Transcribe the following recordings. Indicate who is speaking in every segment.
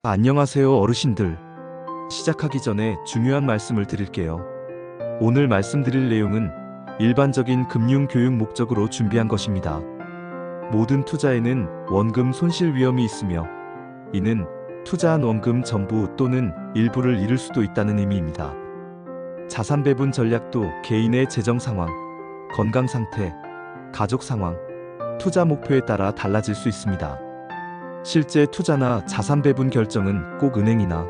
Speaker 1: 안녕하세요, 어르신들. 시작하기 전에 중요한 말씀을 드릴게요. 오늘 말씀드릴 내용은 일반적인 금융 교육 목적으로 준비한 것입니다. 모든 투자에는 원금 손실 위험이 있으며, 이는 투자한 원금 전부 또는 일부를 잃을 수도 있다는 의미입니다. 자산 배분 전략도 개인의 재정 상황, 건강 상태, 가족 상황, 투자 목표에 따라 달라질 수 있습니다. 실제 투자나 자산 배분 결정은 꼭 은행이나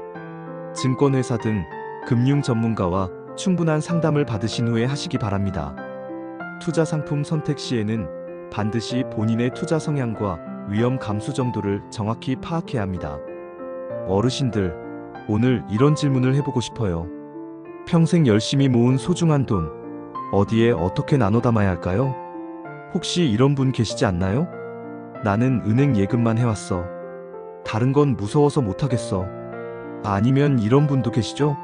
Speaker 1: 증권회사 등 금융 전문가와 충분한 상담을 받으신 후에 하시기 바랍니다. 투자 상품 선택 시에는 반드시 본인의 투자 성향과 위험 감수 정도를 정확히 파악해야 합니다. 어르신들, 오늘 이런 질문을 해보고 싶어요. 평생 열심히 모은 소중한 돈, 어디에 어떻게 나눠 담아야 할까요? 혹시 이런 분 계시지 않나요? 나는 은행 예금만 해왔어. 다른 건 무서워서 못하겠어. 아니면 이런 분도 계시죠?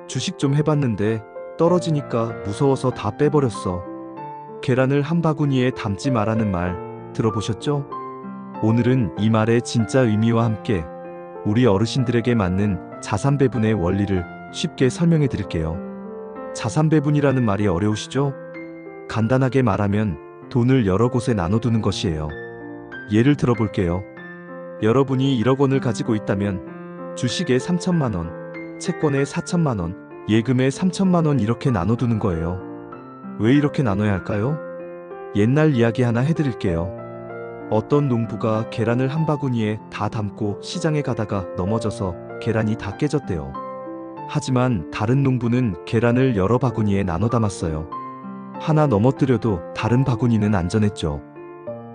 Speaker 1: 주식 좀 해봤는데 떨어지니까 무서워서 다 빼버렸어. 계란을 한 바구니에 담지 말라는 말 들어보셨죠? 오늘은 이 말의 진짜 의미와 함께 우리 어르신들에게 맞는 자산 배분의 원리를 쉽게 설명해 드릴게요. 자산 배분이라는 말이 어려우시죠? 간단하게 말하면 돈을 여러 곳에 나눠두는 것이에요. 예를 들어볼게요. 여러분이 1억 원을 가지고 있다면 주식에 3천만 원, 채권에 4천만 원, 예금에 3천만 원 이렇게 나눠두는 거예요. 왜 이렇게 나눠야 할까요? 옛날 이야기 하나 해드릴게요. 어떤 농부가 계란을 한 바구니에 다 담고 시장에 가다가 넘어져서 계란이 다 깨졌대요. 하지만 다른 농부는 계란을 여러 바구니에 나눠 담았어요. 하나 넘어뜨려도 다른 바구니는 안전했죠.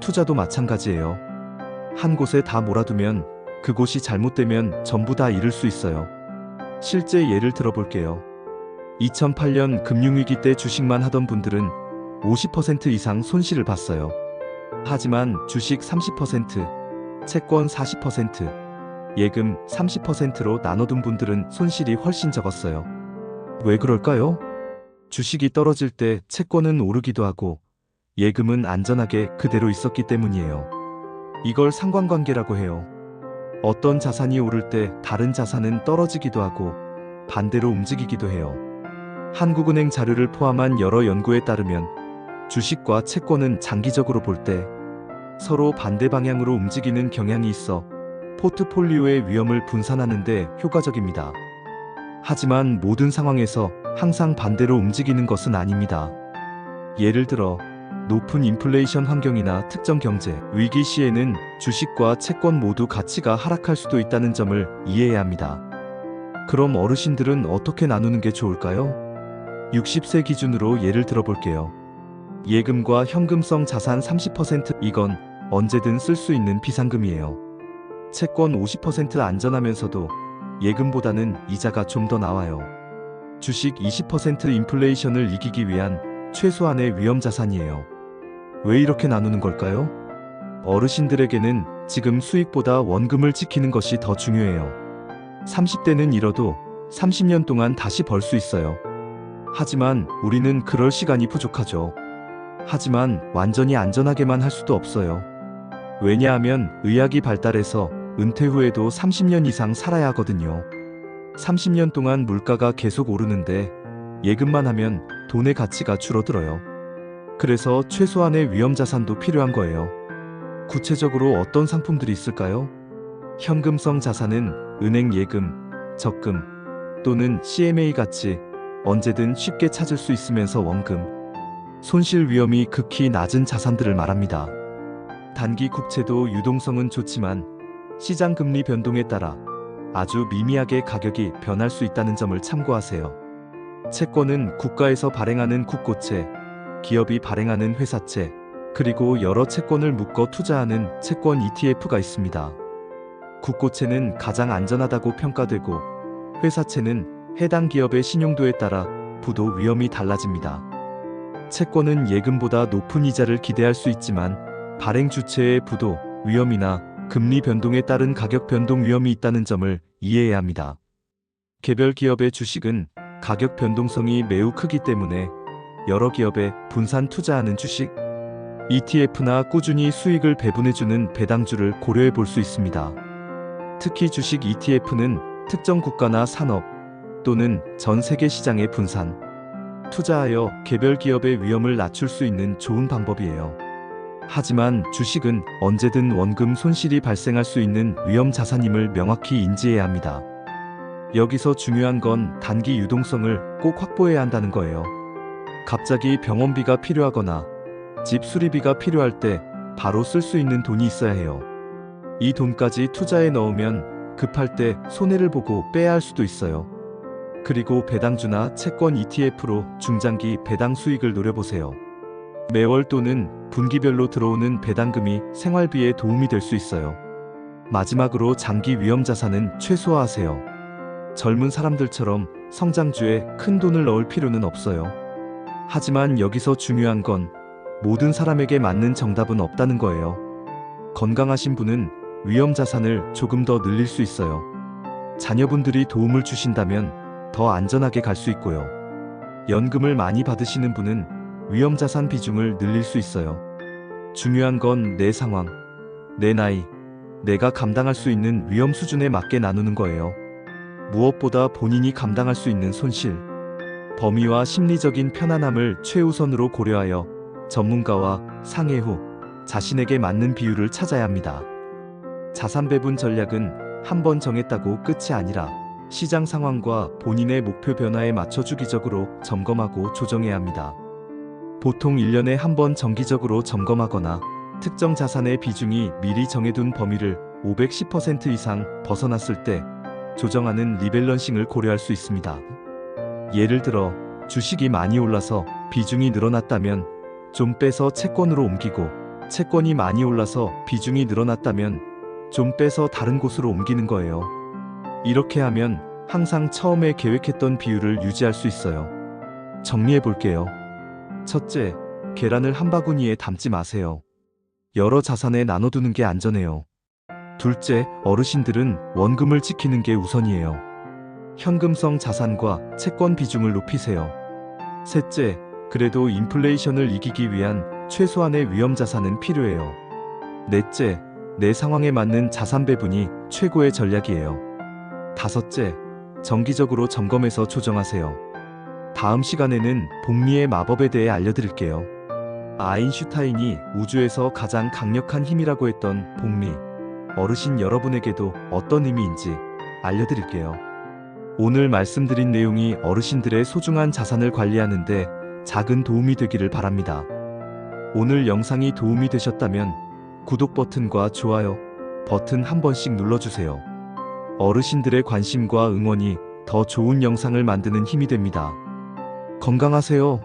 Speaker 1: 투자도 마찬가지예요. 한 곳에 다 몰아두면 그곳이 잘못되면 전부 다 잃을 수 있어요. 실제 예를 들어볼게요. 2008년 금융위기 때 주식만 하던 분들은 50% 이상 손실을 봤어요. 하지만 주식 30%, 채권 40%, 예금 30%로 나눠둔 분들은 손실이 훨씬 적었어요. 왜 그럴까요? 주식이 떨어질 때 채권은 오르기도 하고 예금은 안전하게 그대로 있었기 때문이에요. 이걸 상관관계라고 해요. 어떤 자산이 오를 때 다른 자산은 떨어지기도 하고 반대로 움직이기도 해요. 한국은행 자료를 포함한 여러 연구에 따르면 주식과 채권은 장기적으로 볼 때 서로 반대 방향으로 움직이는 경향이 있어 포트폴리오의 위험을 분산하는 데 효과적입니다. 하지만 모든 상황에서 항상 반대로 움직이는 것은 아닙니다. 예를 들어 높은 인플레이션 환경이나 특정 경제 위기 시에는 주식과 채권 모두 가치가 하락할 수도 있다는 점을 이해해야 합니다. 그럼 어르신들은 어떻게 나누는 게 좋을까요? 60세 기준으로 예를 들어볼게요. 예금과 현금성 자산 30%, 이건 언제든 쓸 수 있는 비상금이에요. 채권 50% 안전하면서도 예금보다는 이자가 좀 더 나와요. 주식 20% 인플레이션을 이기기 위한 최소한의 위험 자산이에요. 왜 이렇게 나누는 걸까요? 어르신들에게는 지금 수익보다 원금을 지키는 것이 더 중요해요. 30대는 잃어도 30년 동안 다시 벌 수 있어요. 하지만 우리는 그럴 시간이 부족하죠. 하지만 완전히 안전하게만 할 수도 없어요. 왜냐하면 의학이 발달해서 은퇴 후에도 30년 이상 살아야 하거든요. 30년 동안 물가가 계속 오르는데 예금만 하면 돈의 가치가 줄어들어요. 그래서 최소한의 위험 자산도 필요한 거예요. 구체적으로 어떤 상품들이 있을까요? 현금성 자산은 은행 예금, 적금 또는 CMA 같이 언제든 쉽게 찾을 수 있으면서 원금, 손실 위험이 극히 낮은 자산들을 말합니다. 단기 국채도 유동성은 좋지만 시장 금리 변동에 따라 아주 미미하게 가격이 변할 수 있다는 점을 참고하세요. 채권은 국가에서 발행하는 국고채, 기업이 발행하는 회사채, 그리고 여러 채권을 묶어 투자하는 채권 ETF가 있습니다. 국고채는 가장 안전하다고 평가되고 회사채는 해당 기업의 신용도에 따라 부도 위험이 달라집니다. 채권은 예금보다 높은 이자를 기대할 수 있지만 발행 주체의 부도 위험이나 금리 변동에 따른 가격 변동 위험이 있다는 점을 이해해야 합니다. 개별 기업의 주식은 가격 변동성이 매우 크기 때문에 여러 기업에 분산 투자하는 주식, ETF나 꾸준히 수익을 배분해주는 배당주를 고려해 볼 수 있습니다. 특히 주식 ETF는 특정 국가나 산업 또는 전 세계 시장에 분산, 투자하여 개별 기업의 위험을 낮출 수 있는 좋은 방법이에요. 하지만 주식은 언제든 원금 손실이 발생할 수 있는 위험 자산임을 명확히 인지해야 합니다. 여기서 중요한 건 단기 유동성을 꼭 확보해야 한다는 거예요. 갑자기 병원비가 필요하거나 집 수리비가 필요할 때 바로 쓸 수 있는 돈이 있어야 해요. 이 돈까지 투자에 넣으면 급할 때 손해를 보고 빼야 할 수도 있어요. 그리고 배당주나 채권 ETF로 중장기 배당 수익을 노려보세요. 매월 또는 분기별로 들어오는 배당금이 생활비에 도움이 될 수 있어요. 마지막으로 장기 위험 자산은 최소화하세요. 젊은 사람들처럼 성장주에 큰 돈을 넣을 필요는 없어요. 하지만 여기서 중요한 건 모든 사람에게 맞는 정답은 없다는 거예요. 건강하신 분은 위험 자산을 조금 더 늘릴 수 있어요. 자녀분들이 도움을 주신다면 더 안전하게 갈 수 있고요. 연금을 많이 받으시는 분은 위험 자산 비중을 늘릴 수 있어요. 중요한 건 내 상황, 내 나이, 내가 감당할 수 있는 위험 수준에 맞게 나누는 거예요. 무엇보다 본인이 감당할 수 있는 손실, 범위와 심리적인 편안함을 최우선으로 고려하여 전문가와 상의 후 자신에게 맞는 비율을 찾아야 합니다. 자산 배분 전략은 한 번 정했다고 끝이 아니라 시장 상황과 본인의 목표 변화에 맞춰 주기적으로 점검하고 조정해야 합니다. 보통 1년에 한 번 정기적으로 점검하거나 특정 자산의 비중이 미리 정해둔 범위를 510% 이상 벗어났을 때 조정하는 리밸런싱을 고려할 수 있습니다. 예를 들어 주식이 많이 올라서 비중이 늘어났다면 좀 빼서 채권으로 옮기고, 채권이 많이 올라서 비중이 늘어났다면 좀 빼서 다른 곳으로 옮기는 거예요. 이렇게 하면 항상 처음에 계획했던 비율을 유지할 수 있어요. 정리해 볼게요. 첫째, 계란을 한 바구니에 담지 마세요. 여러 자산에 나눠두는 게 안전해요. 둘째, 어르신들은 원금을 지키는 게 우선이에요. 현금성 자산과 채권 비중을 높이세요. 셋째, 그래도 인플레이션을 이기기 위한 최소한의 위험 자산은 필요해요. 넷째, 내 상황에 맞는 자산 배분이 최고의 전략이에요. 다섯째, 정기적으로 점검해서 조정하세요. 다음 시간에는 복리의 마법에 대해 알려드릴게요. 아인슈타인이 우주에서 가장 강력한 힘이라고 했던 복리, 어르신 여러분에게도 어떤 의미인지 알려드릴게요. 오늘 말씀드린 내용이 어르신들의 소중한 자산을 관리하는데 작은 도움이 되기를 바랍니다. 오늘 영상이 도움이 되셨다면 구독 버튼과 좋아요 버튼 한 번씩 눌러주세요. 어르신들의 관심과 응원이 더 좋은 영상을 만드는 힘이 됩니다. 건강하세요.